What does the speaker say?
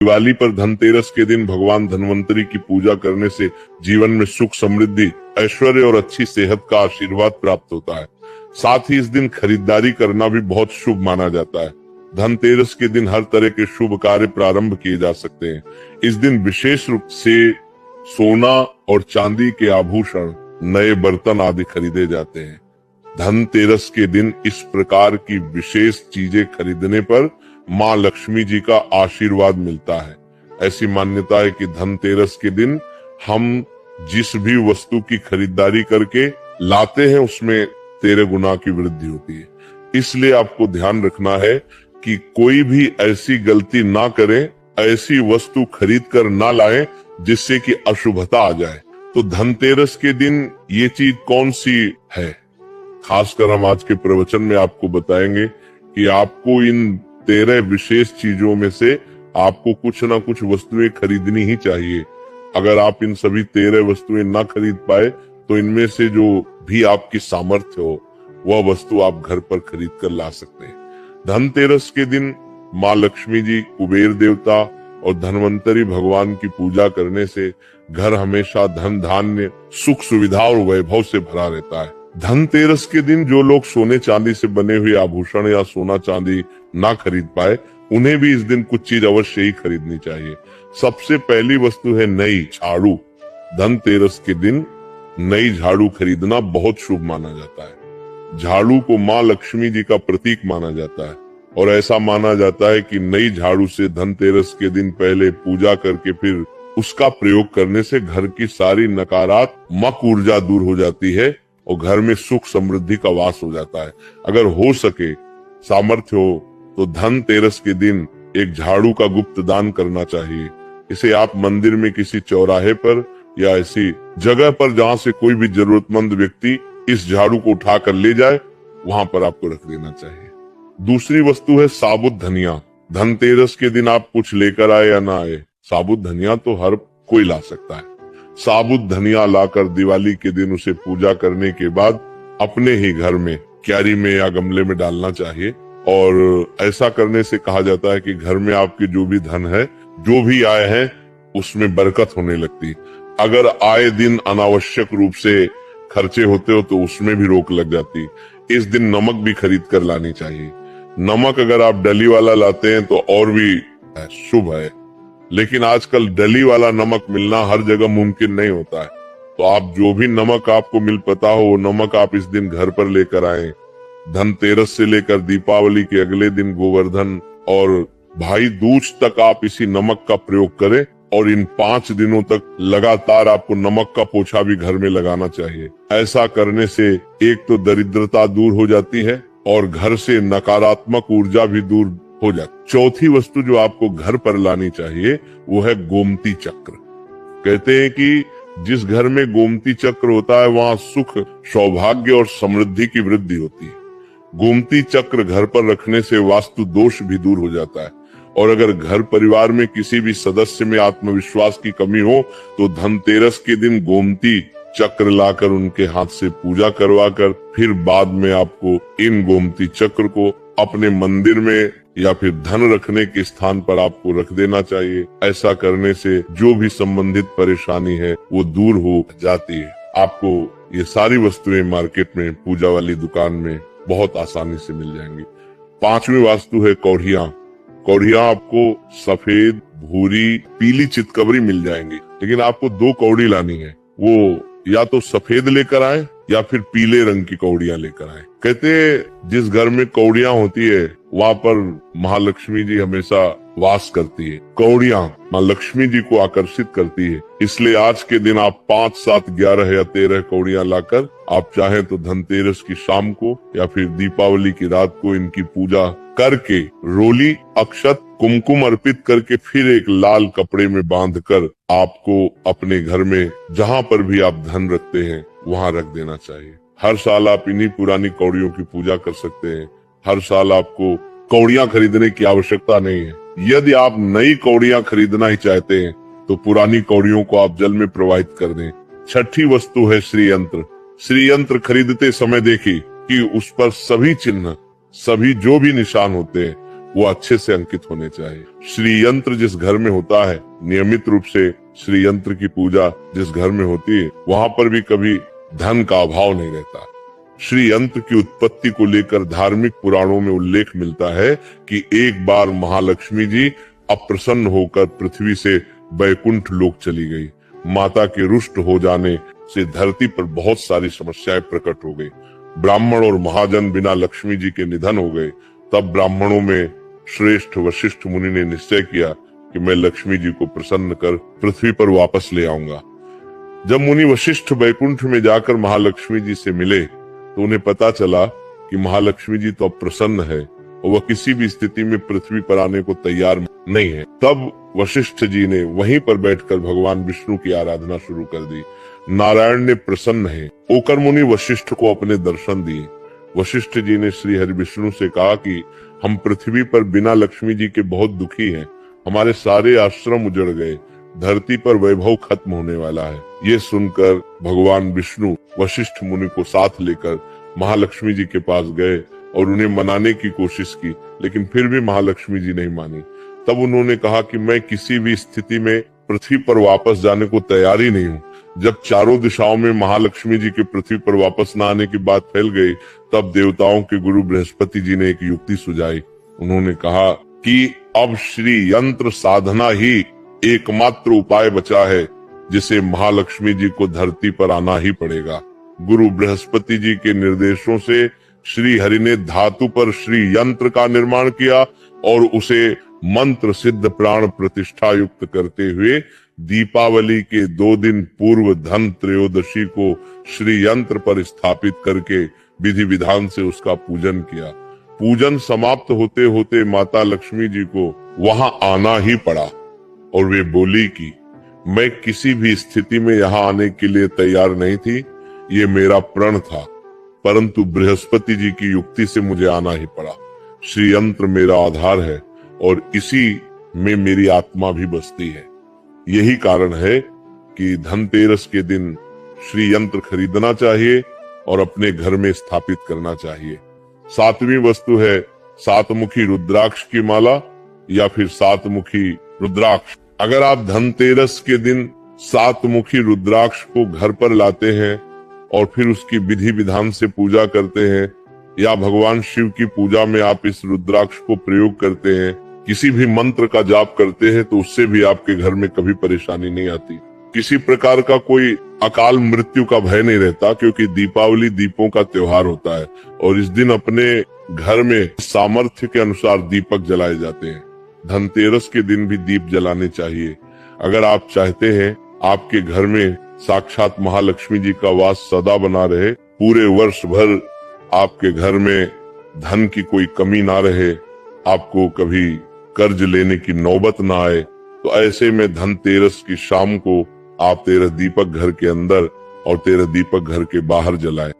दिवाली पर धनतेरस के दिन भगवान धन्वंतरी की पूजा करने से जीवन में सुख, समृद्धि, ऐश्वर्य और अच्छी सेहत का आशीर्वाद प्राप्त होता है। साथ ही इस दिन खरीदारी करना भी बहुत शुभ माना जाता है। धनतेरस के दिन हर तरह के शुभ कार्य प्रारंभ किए जा सकते हैं। इस दिन विशेष रूप से सोना और चांदी के आभूषण, नए बर्तन आदि खरीदे जाते हैं। धनतेरस के दिन इस प्रकार की विशेष चीजें खरीदने पर माँ लक्ष्मी जी का आशीर्वाद मिलता है। ऐसी मान्यता है कि धनतेरस के दिन हम जिस भी वस्तु की खरीदारी करके लाते हैं उसमें 13 गुना की वृद्धि होती है। इसलिए आपको ध्यान रखना है कि कोई भी ऐसी गलती ना करें, ऐसी वस्तु खरीद कर ना लाएं जिससे कि अशुभता आ जाए। तो धनतेरस के दिन ये चीज कौन सी है, खासकर हम आज के प्रवचन में आपको बताएंगे कि आपको इन 13 विशेष चीजों में से आपको कुछ ना कुछ वस्तुएं खरीदनी ही चाहिए। अगर आप इन सभी 13 वस्तुएं ना खरीद पाए तो इनमें से जो भी आपकी सामर्थ्य हो वह वस्तु आप घर पर खरीद कर ला सकते हैं। धनतेरस के दिन माँ लक्ष्मी जी, कुबेर देवता और धन्वंतरी भगवान की पूजा करने से घर हमेशा धन, धान्य, सुख, सुविधा और वैभव से भरा रहता है। धनतेरस के दिन जो लोग सोने चांदी से बने हुए आभूषण या सोना चांदी ना खरीद पाए, उन्हें भी इस दिन कुछ चीज अवश्य ही खरीदनी चाहिए। सबसे पहली वस्तु है नई झाड़ू। धनतेरस के दिन नई झाड़ू खरीदना बहुत शुभ माना जाता है। झाड़ू को माँ लक्ष्मी जी का प्रतीक माना जाता है और ऐसा माना जाता है कि नई झाड़ू से धनतेरस के दिन पहले पूजा करके फिर उसका प्रयोग करने से घर की सारी नकारात्मक ऊर्जा दूर हो जाती है और घर में सुख, समृद्धि का वास हो जाता है। अगर हो सके, सामर्थ्य हो तो धनतेरस के दिन एक झाड़ू का गुप्त दान करना चाहिए। इसे आप मंदिर में किसी चौराहे पर या ऐसी जगह पर जहाँ से कोई भी जरूरतमंद व्यक्ति इस झाड़ू को उठा कर ले जाए, वहां पर आपको रख देना चाहिए। दूसरी वस्तु है साबुत धनिया। धनतेरस के दिन आप कुछ लेकर आए या ना आए, साबुत धनिया तो हर कोई ला सकता है। साबुत धनिया लाकर दिवाली के दिन उसे पूजा करने के बाद अपने ही घर में क्यारी में या गमले में डालना चाहिए और ऐसा करने से कहा जाता है कि घर में आपके जो भी धन है, जो भी आय है, उसमें बरकत होने लगती। अगर आए दिन अनावश्यक रूप से खर्चे होते हो तो उसमें भी रोक लग जाती। इस दिन नमक भी खरीद कर लानी चाहिए। नमक अगर आप डली वाला लाते हैं तो और भी शुभ है, लेकिन आजकल डली वाला नमक मिलना हर जगह मुमकिन नहीं होता है। तो आप जो भी नमक आपको मिल पता हो, वो नमक आप इस दिन घर पर लेकर आए। धनतेरस से लेकर दीपावली के अगले दिन गोवर्धन और भाई दूज तक आप इसी नमक का प्रयोग करें और इन 5 दिनों तक लगातार आपको नमक का पोछा भी घर में लगाना चाहिए। ऐसा करने से एक तो दरिद्रता दूर हो जाती है और घर से नकारात्मक ऊर्जा भी दूर हो जाती। चौथी वस्तु जो आपको घर पर लानी चाहिए वो है गोमती चक्र। कहते हैं कि जिस घर में गोमती चक्र होता है वहाँ सुख, सौभाग्य और समृद्धि की वृद्धि होती है। गोमती चक्र घर पर रखने से वास्तु दोष भी दूर हो जाता है और अगर घर परिवार में किसी भी सदस्य में आत्मविश्वास की कमी हो तो धनतेरस के दिन गोमती चक्र लाकर उनके हाथ से पूजा करवा कर फिर बाद में आपको इन गोमती चक्र को अपने मंदिर में या फिर धन रखने के स्थान पर आपको रख देना चाहिए। ऐसा करने से जो भी संबंधित परेशानी है वो दूर हो जाती है। आपको ये सारी वस्तुएं मार्केट में, पूजा वाली दुकान में बहुत आसानी से मिल जाएंगी। 5वीं वास्तु है कौड़ियाँ। कौड़ियाँ आपको सफेद, भूरी, पीली चितकबरी मिल जाएंगी, लेकिन आपको 2 कौड़ी लानी है। वो या तो सफेद लेकर आए या फिर पीले रंग की कौड़ियाँ लेकर आए। कहते हैं जिस घर में कौड़ियाँ होती है वहाँ पर महालक्ष्मी जी हमेशा वास करती है। कौड़ियाँ माँ लक्ष्मी जी को आकर्षित करती है, इसलिए आज के दिन आप 5, 7, 11 या 13 कौड़ियाँ लाकर आप चाहें तो धनतेरस की शाम को या फिर दीपावली की रात को इनकी पूजा करके रोली, अक्षत, कुमकुम अर्पित करके फिर एक लाल कपड़े में बांधकर आपको अपने घर में जहाँ पर भी आप धन रखते हैं वहाँ रख देना चाहिए। हर साल आप इन्हीं पुरानी कौड़ियों की पूजा कर सकते हैं। हर साल आपको कौड़ियाँ खरीदने की आवश्यकता नहीं है। यदि आप नई कौड़ियाँ खरीदना ही चाहते हैं तो पुरानी कौड़ियों को आप जल में प्रवाहित कर दें। 6ठी वस्तु है श्री यंत्र। श्री यंत्र खरीदते समय देखिए कि उस पर सभी चिन्ह, सभी जो भी निशान होते हैं वो अच्छे से अंकित होने चाहिए। श्री यंत्र जिस घर में होता है, नियमित रूप से श्री यंत्र की पूजा जिस घर में होती है, वहां पर भी कभी धन का अभाव नहीं रहता। श्री यंत्र की उत्पत्ति को लेकर धार्मिक पुराणों में उल्लेख मिलता है कि एक बार महालक्ष्मी जी अप्रसन्न होकर पृथ्वी से वैकुंठ लोक चली गई। माता के रुष्ट हो जाने से धरती पर बहुत सारी समस्याएं प्रकट हो गई। ब्राह्मण और महाजन बिना लक्ष्मी जी के निधन हो गए। तब ब्राह्मणों में श्रेष्ठ वशिष्ठ मुनि ने निश्चय किया कि मैं लक्ष्मी जी को प्रसन्न कर पृथ्वी पर वापस ले आऊंगा। जब मुनि वशिष्ठ वैकुंठ में जाकर महालक्ष्मी जी से मिले तो उन्हें पता चला कि महालक्ष्मी जी तो अब प्रसन्न है और वह किसी भी स्थिति में पृथ्वी पर आने को तैयार नहीं है। तब वशिष्ठ जी ने वहीं पर बैठकर भगवान विष्णु की आराधना शुरू कर दी। नारायण ने प्रसन्न है होकर मुनि वशिष्ठ को अपने दर्शन दिए। वशिष्ठ जी ने श्री हरि विष्णु से कहा कि हम पृथ्वी पर बिना लक्ष्मी जी के बहुत दुखी हैं। हमारे सारे आश्रम उजड़ गए, धरती पर वैभव खत्म होने वाला है। ये सुनकर भगवान विष्णु वशिष्ठ मुनि को साथ लेकर महालक्ष्मी जी के पास गए और उन्हें मनाने की कोशिश की, लेकिन फिर भी महालक्ष्मी जी नहीं मानी। तब उन्होंने कहा कि मैं किसी भी स्थिति में पृथ्वी पर वापस जाने को तैयार ही नहीं हूँ। जब चारों दिशाओं में महालक्ष्मी जी के पृथ्वी पर वापस न आने की बात फैल गई, तब देवताओं के गुरु बृहस्पति जी ने एक युक्ति सुझाई। उन्होंने कहा कि अब श्री यंत्र साधना ही एकमात्र उपाय बचा है जिसे महालक्ष्मी जी को धरती पर आना ही पड़ेगा। गुरु बृहस्पति जी के निर्देशों से श्री हरि ने धातु पर श्री यंत्र का निर्माण किया और उसे मंत्र सिद्ध प्राण प्रतिष्ठा युक्त करते हुए दीपावली के 2 दिन पूर्व धन त्रयोदशी को श्री यंत्र पर स्थापित करके विधि विधान से उसका पूजन किया। पूजन समाप्त होते होते माता लक्ष्मी जी को वहां आना ही पड़ा और वे बोली कि मैं किसी भी स्थिति में यहाँ आने के लिए तैयार नहीं थी, ये मेरा प्रण था, परंतु बृहस्पति जी की युक्ति से मुझे आना ही पड़ा। श्री यंत्र मेरा आधार है और इसी में मेरी आत्मा भी बसती है। यही कारण है कि धनतेरस के दिन श्री यंत्र खरीदना चाहिए और अपने घर में स्थापित करना चाहिए। 7वीं वस्तु है 7 मुखी रुद्राक्ष की माला या फिर 7 मुखी रुद्राक्ष। अगर आप धनतेरस के दिन 7 मुखी रुद्राक्ष को घर पर लाते हैं और फिर उसकी विधि विधान से पूजा करते हैं या भगवान शिव की पूजा में आप इस रुद्राक्ष को प्रयोग करते हैं, किसी भी मंत्र का जाप करते हैं, तो उससे भी आपके घर में कभी परेशानी नहीं आती। किसी प्रकार का कोई अकाल मृत्यु का भय नहीं रहता, क्योंकि दीपावली दीपों का त्योहार होता है और इस दिन अपने घर में सामर्थ्य के अनुसार दीपक जलाए जाते हैं। धनतेरस के दिन भी दीप जलाने चाहिए। अगर आप चाहते हैं आपके घर में साक्षात महालक्ष्मी जी का वास सदा बना रहे, पूरे वर्ष भर आपके घर में धन की कोई कमी ना रहे, आपको कभी कर्ज लेने की नौबत ना आए, तो ऐसे में धनतेरस की शाम को आप 13 दीपक घर के अंदर और 13 दीपक घर के बाहर जलाएं।